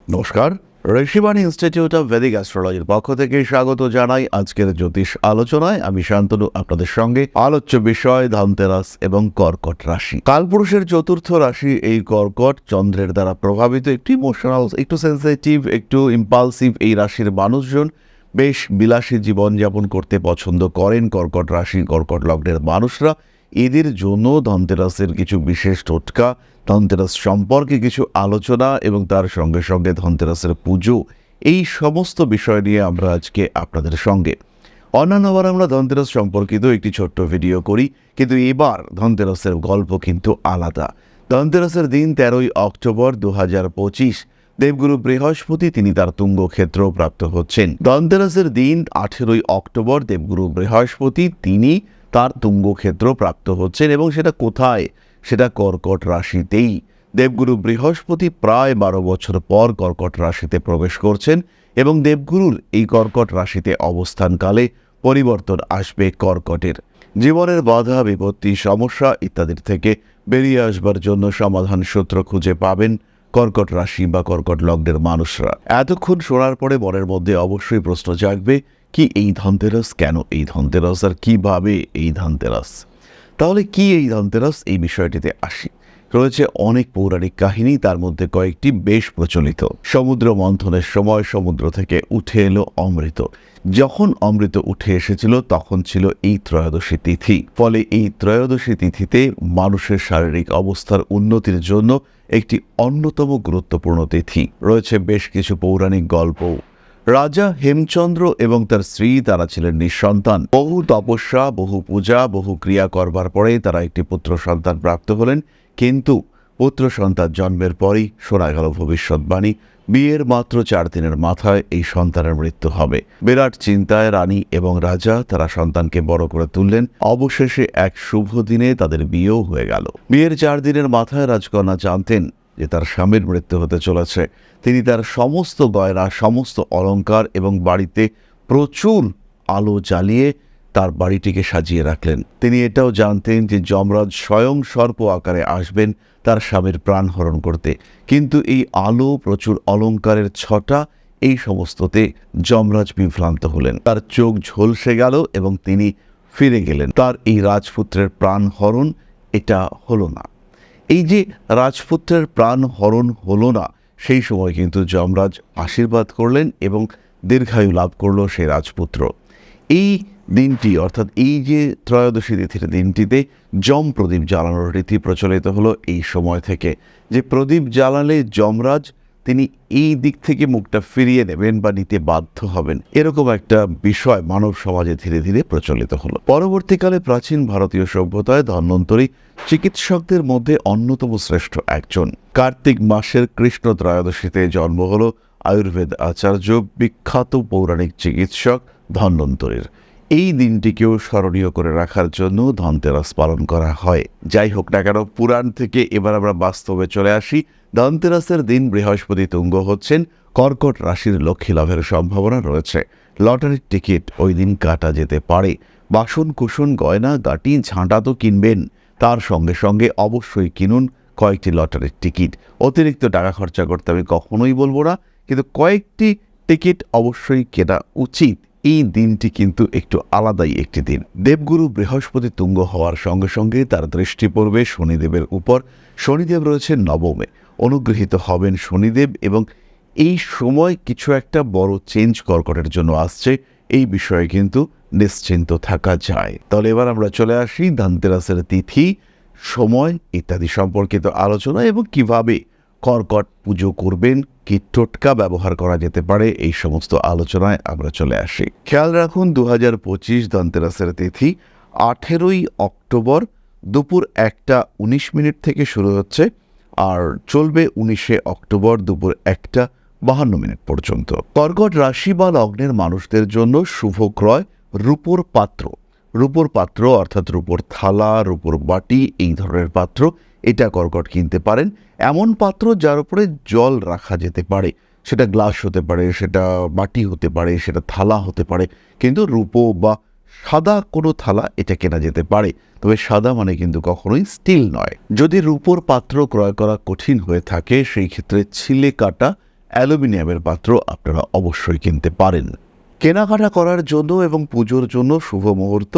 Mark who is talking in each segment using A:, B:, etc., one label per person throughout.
A: নমস্কার, Rishibani institute of Vedic অ্যাস্ট্রোলজির পক্ষ থেকে স্বাগত জানাই আজকের জ্যোতিষ আলোচনায়। আমি শান্তনু আপনাদের সঙ্গে। আলোচ্য বিষয় ধনতেরাস এবং কর্কট রাশি। কালপুরুষের চতুর্থ রাশি এই কর্কট, চন্দ্রের দ্বারা প্রভাবিত, একটু ইমোশনাল, একটু সেন্সিটিভ, একটু ইম্পালসিভ এই রাশির মানুষজন বেশ বিলাসী জীবনযাপন করতে পছন্দ করেন। কর্কট রাশি, কর্কট লগ্নের মানুষরা, এদের জন্য ধনতেরাসের কিছু বিশেষ টোটকা, ধনতেরাস সম্পর্কে কিছু আলোচনা এবং তার সঙ্গে সঙ্গে ধনতেরাসের পুজো, এই সমস্ত বিষয় নিয়ে আমরা আজকে আপনাদের সঙ্গে। অন্যান্যবার আমরা ধনতেরাস সম্পর্কিত একটি ছোট্ট ভিডিও করি, কিন্তু এবার ধনতেরাসের গল্প কিন্তু আলাদা। ধনতেরাসের দিন 13ই অক্টোবর 2025। দেবগুরু বৃহস্পতি তিনি তার তুঙ্গ ক্ষেত্র প্রাপ্ত হচ্ছেন। ধনতেরাসের দিন 18ই অক্টোবর দেবগুরু বৃহস্পতি তিনি তার তুঙ্গ ক্ষেত্র প্রাপ্ত হচ্ছেন, এবং সেটা কোথায়? সেটা কর্কট রাশিতেই। দেবগুরু বৃহস্পতি প্রায় 12 বছর পর কর্কট রাশিতে প্রবেশ করছেন, এবং দেবগুরুর এই কর্কট রাশিতে অবস্থানকালে পরিবর্তন আসবে কর্কটের। জীবনের বাধা বিপত্তি, সমস্যা ইত্যাদির থেকে বেরিয়ে আসবার জন্য সমাধান সূত্র খুঁজে পাবেন কর্কট রাশি বা কর্কট লগ্নের মানুষরা। এতক্ষণ শোনার পরে মনের মধ্যে অবশ্যই প্রশ্ন জাগবে, কি এই ধনতেরাস, কেন এই ধনতেরাস, আর কিভাবে এই ধনতেরাস? তাহলে কি এই ধনতেরাস, এই বিষয়টিতে আসি। রয়েছে অনেক পৌরাণিক কাহিনী, তার মধ্যে কয়েকটি বেশ প্রচলিত। সমুদ্র মন্থনের সময় সমুদ্র থেকে উঠে এলো অমৃত। যখন অমৃত উঠে এসেছিল তখন ছিল এই ত্রয়োদশী তিথি। ফলে এই ত্রয়োদশী তিথিতে মানুষের শারীরিক অবস্থার উন্নতির জন্য একটি অন্যতম গুরুত্বপূর্ণ তিথি। রয়েছে বেশ কিছু পৌরাণিক গল্প। রাজা হেমচন্দ্র এবং তার স্ত্রী তারা ছিলেন নিঃসন্তান। বহু তপস্যা, বহু পূজা, বহু ক্রিয়া করবার পরে তারা একটি পুত্র সন্তান প্রাপ্ত হলেন। কিন্তু পুত্র সন্তান জন্মের পরই শোনা গেল ভবিষ্যৎবাণী, বিয়ের মাত্র 4 দিনের মাথায় এই সন্তানের মৃত্যু হবে। বিরাট চিন্তায় রানী এবং রাজা তারা সন্তানকে বড় করে তুললেন। অবশেষে এক শুভ দিনে তাদের বিয়েও হয়ে গেল। বিয়ের 4 দিনের মাথায় রাজকন্যা জানতেন যে তার স্বামীর মৃত্যু হতে চলেছে। তিনি তার সমস্ত গয়না, সমস্ত অলংকার এবং বাড়িতে প্রচুর আলো জ্বালিয়ে তার বাড়িটিকে সাজিয়ে রাখলেন। তিনি এটাও জানতেন যে যমরাজ স্বয়ং সর্প আকারে আসবেন তার স্বামীর প্রাণ হরণ করতে। কিন্তু এই আলো, প্রচুর অলংকারের ছটা, এই সমস্ততে যমরাজ বিভ্রান্ত হলেন। তার চোখ ঝলসে গেল এবং তিনি ফিরে গেলেন। তার এই রাজপুত্রের প্রাণ হরণ এটা হলো না। এই যে রাজপুত্রের প্রাণ হরণ হলো না, সেই সময় কিন্তু যমরাজ আশীর্বাদ করলেন এবং দীর্ঘায়ু লাভ করল সেই রাজপুত্র। এই দিনটি, অর্থাৎ এই যে ত্রয়োদশী তিথির দিনটিতে যম প্রদীপ জ্বালানোর রীতি প্রচলিত হলো এই সময় থেকে। যে প্রদীপ জ্বালালে যমরাজ তিনি এই দিক থেকে মুখটা ফিরিয়ে নেবেন বা নিতে বাধ্য হবেন, এরকম একটা বিষয় মানব সমাজে ধীরে ধীরে প্রচলিত হলো। পরবর্তীকালে প্রাচীন ভারতীয় সভ্যতায় ধন্বন্তরী চিকিৎসকদের মধ্যে অন্যতম শ্রেষ্ঠ একজন। কার্তিক মাসের কৃষ্ণ ত্রয়োদশীতে জন্ম হলো আয়ুর্বেদ আচার্য, বিখ্যাত পৌরাণিক চিকিৎসক ধন্বন্তরীর। এই দিনটিকেও স্মরণীয় করে রাখার জন্য ধনতেরাস পালন করা হয়। যাই হোক না কেন, পুরাণ থেকে এবার আমরা বাস্তবে চলে আসি। ধনতেরাসের দিন বৃহস্পতি তুঙ্গ হচ্ছেন। কর্কট রাশির লক্ষ্মী লাভের সম্ভাবনা রয়েছে। লটারির টিকিট ওই দিন কাটা যেতে পারে। বাসন কুসন, গয়না গাটি, ঝাঁটা তো কিনবেন, তার সঙ্গে সঙ্গে অবশ্যই কিনুন কয়েকটি লটারির টিকিট। অতিরিক্ত টাকা খরচা করতে আমি কখনোই বলবো না, কিন্তু কয়েকটি টিকিট অবশ্যই কেনা উচিত। এই দিনটি কিন্তু একটু আলাদাই একটি দিন। দেবগুরু বৃহস্পতি তুঙ্গ হওয়ার সঙ্গে সঙ্গে তার দৃষ্টি পড়বে শনিদেবের উপর। শনিদেব রয়েছে নবমে, অনুগৃহীত হবেন শনিদেব, এবং এই সময় কিছু একটা বড় চেঞ্জ কর্কটের জন্য আসছে, এই বিষয়ে কিন্তু নিশ্চিন্ত থাকা যায়। তাহলে এবার আমরা চলে আসি ধনতেরাসের তিথি, সময় ইত্যাদি সম্পর্কিত আলোচনা এবং কিভাবে কর্কট পুজো করবেন, কি টোটকা ব্যবহার করা যেতে পারে, এই সমস্ত আলোচনায় আমরা চলে আসি। খেয়াল রাখুন, 2025 ধনতেরাসের তিথি 18ই অক্টোবর দুপুর 1:19 থেকে শুরু হচ্ছে, আর চলবে 19শে অক্টোবর দুপুর 1:52 পর্যন্ত। কর্কট রাশি বা লগ্নের মানুষদের জন্য শুভ ক্রয় রূপোর পাত্র। রূপোর পাত্র অর্থাৎ রূপোর থালা, রূপোর বাটি, এই ধরনের পাত্র এটা কর্কট কিনতে পারেন। এমন পাত্র যার উপরে জল রাখা যেতে পারে, সেটা গ্লাস হতে পারে, সেটা বাটি হতে পারে, সেটা থালা হতে পারে, কিন্তু রূপো বা সাদা কোনো থালা এটা কেনা যেতে পারে। তবে সাদা মানে কিন্তু কখনোই স্টিল নয়। যদি রূপোর পাত্র ক্রয় করা কঠিন হয়ে থাকে, সেই ক্ষেত্রে ছিলে কাটা অ্যালুমিনিয়ামের পাত্র আপনারা অবশ্যই কিনতে পারেন। কেনাকাটা করার জন্য এবং পুজোর জন্য শুভ মুহূর্ত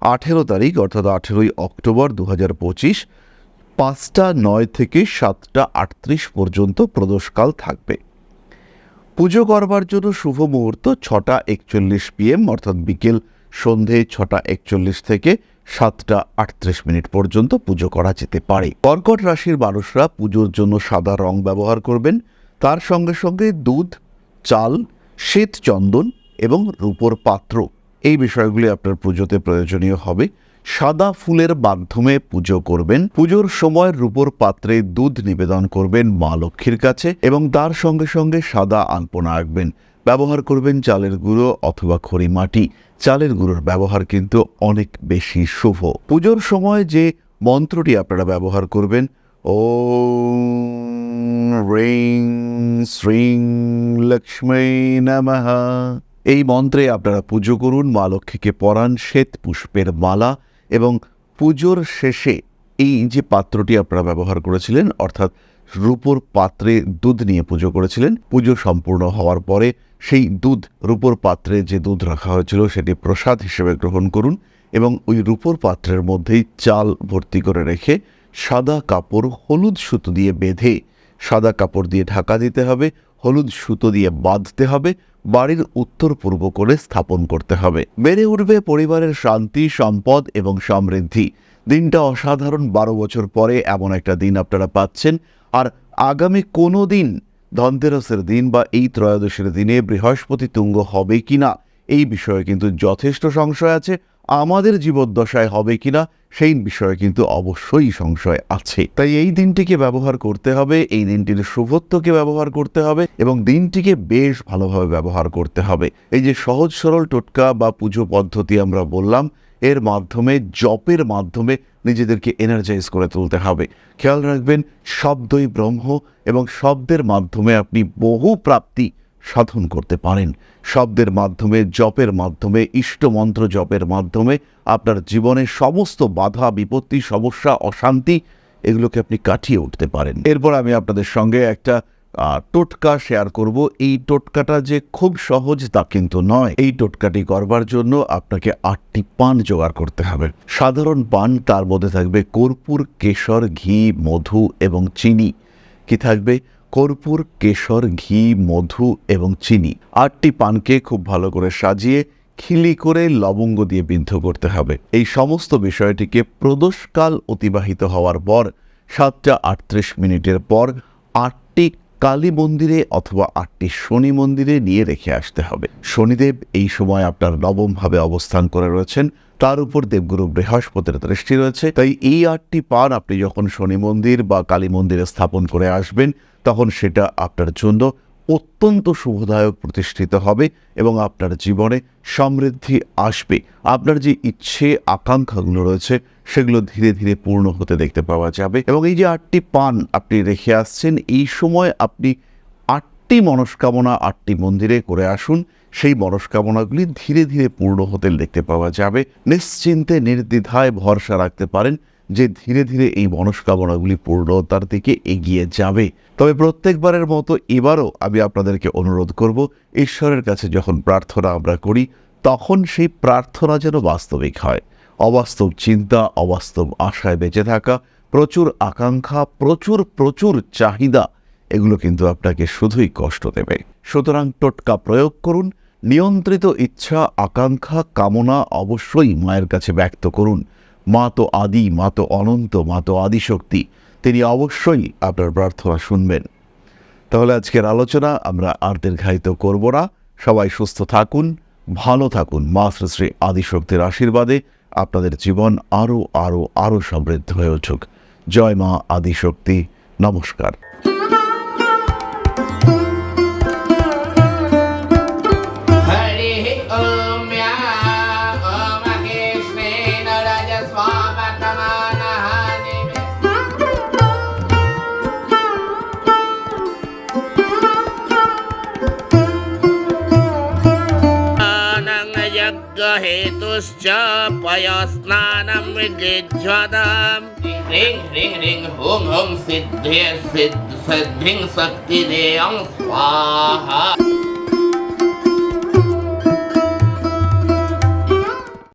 A: 18 তারিখ অর্থাৎ 18ই অক্টোবর 2025 5:09 থেকে 7:38 পর্যন্ত প্রদোষকাল থাকবে। পুজো করবার জন্য শুভ মুহূর্ত 6:41 PM অর্থাৎ বিকেল সন্ধে 6:41 থেকে 7:38 পর্যন্ত পুজো করা যেতে পারে। কর্কট রাশির মানুষরা পুজোর জন্য সাদা রং ব্যবহার করবেন, তার সঙ্গে সঙ্গে দুধ, চাল, শ্বেত চন্দন এবং রূপোর পাত্র এই বিষয়গুলি আপনার পুজোতে প্রয়োজনীয় হবে। সাদা ফুলের মাধ্যমে পুজো করবেন। পুজোর সময় রূপোর পাত্রে দুধ নিবেদন করবেন মা লক্ষ্মীর কাছে এবং তার সঙ্গে সঙ্গে সাদা আলপনা আঁকবেন। ব্যবহার করবেন চালের গুঁড়ো অথবা খড়ি মাটি। চালের গুঁড়োর ব্যবহার কিন্তু অনেক বেশি শুভ। পুজোর সময় যে মন্ত্রটি আপনারা ব্যবহার করবেন, ওম হ্রিং শ্রীং লক্ষ্মী নমঃ, এই মন্ত্রে আপনারা পুজো করুন। মা লক্ষ্মীকে পরান শ্বেত পুষ্পের মালা এবং পুজোর শেষে এই যে পাত্রটি আপনারা ব্যবহার করেছিলেন অর্থাৎ রূপোর পাত্রে দুধ নিয়ে পুজো করেছিলেন, পুজো সম্পূর্ণ হওয়ার পরে সেই দুধ, রূপোর পাত্রে যে দুধ রাখা হয়েছিল সেটি প্রসাদ হিসেবে গ্রহণ করুন এবং ওই রূপোর পাত্রের মধ্যেই চাল ভর্তি করে রেখে সাদা কাপড় হলুদ সুতো দিয়ে বেঁধে, সাদা কাপড় দিয়ে ঢাকা দিতে হবে, হলুদ সুতো দিয়ে বাঁধতে হবে, বাড়ির উত্তর পূর্ব করে স্থাপন করতে হবে। বেড়ে উঠবে পরিবারের শান্তি, সম্পদ এবং সমৃদ্ধি। দিনটা অসাধারণ। 12 বছর পরে এমন একটা দিন আপনারা পাচ্ছেন। আর আগামী কোনো দিন, ধনতেরাসের দিন বা এই ত্রয়োদশীর দিনে বৃহস্পতি তুঙ্গ হবে কিনা এই বিষয়ে কিন্তু যথেষ্ট সংশয় আছে। আমাদের জীবদ্দশায় হবে কিনা সেই বিষয়ে কিন্তু অবশ্যই সংশয় আছে। তাই এই দিনটিকে ব্যবহার করতে হবে, এই দিনটির শুভত্বকে ব্যবহার করতে হবে এবং দিনটিকে বেশ ভালোভাবে ব্যবহার করতে হবে। এই যে সহজ সরল টোটকা বা পুজো পদ্ধতি আমরা বললাম, এর মাধ্যমে, জপের মাধ্যমে নিজেদেরকে এনার্জাইজ করে তুলতে হবে। খেয়াল রাখবেন, শব্দই ব্রহ্ম এবং শব্দের মাধ্যমে আপনি বহু প্রাপ্তি সাধন করতে পারেন। শব্দের মাধ্যমে, জপের মাধ্যমে, ইষ্টমন্ত্র জপের মাধ্যমে আপনার জীবনের সমস্ত বাধা, বিপত্তি, সমস্যা, অশান্তি এগুলোকে আপনি কাটিয়ে উঠতে পারেন। এরপর আমি আপনাদের সঙ্গে একটা টোটকা শেয়ার করব। এই টোটকাটা যে খুব সহজ তা কিন্তু নয়। এই টোটকাটি করবার জন্য আপনাকে 8টি পান জোগাড় করতে হবে। সাধারণ পান, তার মধ্যে থাকবে কর্পূর, কেশর, ঘি, মধু এবং চিনি। কি থাকবে? কর্পূর, কেশর, ঘি, মধু এবং চিনি। 8টি পানকে খুব ভালো করে সাজিয়ে খিলি করে লবঙ্গ দিয়ে বিদ্ধ করতে হবে। এই সমস্ত বিষয়টিকে প্রদোষকাল অতিবাহিত হওয়ার পর 7:38 পর 8টি কালী মন্দিরে অথবা 8টি শনি মন্দিরে নিয়ে রেখে আসতে হবে। শনিদেব এই সময় আপনার নবমভাবে অবস্থান করে রয়েছেন, তার উপর দেবগুরু বৃহস্পতির দৃষ্টি রয়েছে। তাই এই 8টি পান আপনি যখন শনি মন্দির বা কালী মন্দিরে স্থাপন করে আসবেন তখন সেটা আপনার জন্য অত্যন্ত শুভদায়ক প্রতিষ্ঠিত হবে এবং আপনার জীবনে সমৃদ্ধি আসবে। আপনার যে ইচ্ছে আকাঙ্ক্ষাগুলো রয়েছে সেগুলো ধীরে ধীরে পূর্ণ হতে দেখতে পাওয়া যাবে। এবং এই যে 8টি পান আপনি রেখে আসছেন, এই সময় আপনি 8টি মনস্কামনা 8টি মন্দিরে করে আসুন। সেই মনস্কামনাগুলি ধীরে ধীরে পূর্ণ হতে দেখতে পাওয়া যাবে। নিশ্চিন্তে নির্দ্বিধায় ভরসা রাখতে পারেন যে ধীরে ধীরে এই মনস্কামনাগুলি পূর্ণতার দিকে এগিয়ে যাবে। তবে প্রত্যেকবারের মতো এবারও আমি আপনাদেরকে অনুরোধ করব, ঈশ্বরের কাছে যখন প্রার্থনা আমরা করি তখন সেই প্রার্থনা যেন বাস্তবিক হয়। অবাস্তব চিন্তা, অবাস্তব আশায় বেঁচে থাকা, প্রচুর আকাঙ্ক্ষা, প্রচুর চাহিদা, এগুলো কিন্তু আপনাকে শুধুই কষ্ট দেবে। সুতরাং টোটকা প্রয়োগ করুন। নিয়ন্ত্রিত ইচ্ছা, আকাঙ্ক্ষা, কামনা অবশ্যই মায়ের কাছে ব্যক্ত করুন। মা তো আদি, মা তো অনন্ত, মা তো আদিশক্তি, তিনি অবশ্যই আপনার প্রার্থনা শুনবেন। তাহলে আজকের আলোচনা আমরা আর দীর্ঘায়িত করব না। সবাই সুস্থ থাকুন, ভালো থাকুন। মা শ্রী শ্রী আদিশক্তির আশীর্বাদে আপনাদের জীবন আরও আরও আরও সমৃদ্ধ হয়ে উঠুক। জয় মা আদিশক্তি। নমস্কার।
B: सर्गहेतुश्च पयस्नानं मृगेज्वदम् ह्रीं ह्रीं ह्रीं हुं हुं सिद्धे सिद्धिं शक्तिदेयं स्वाहा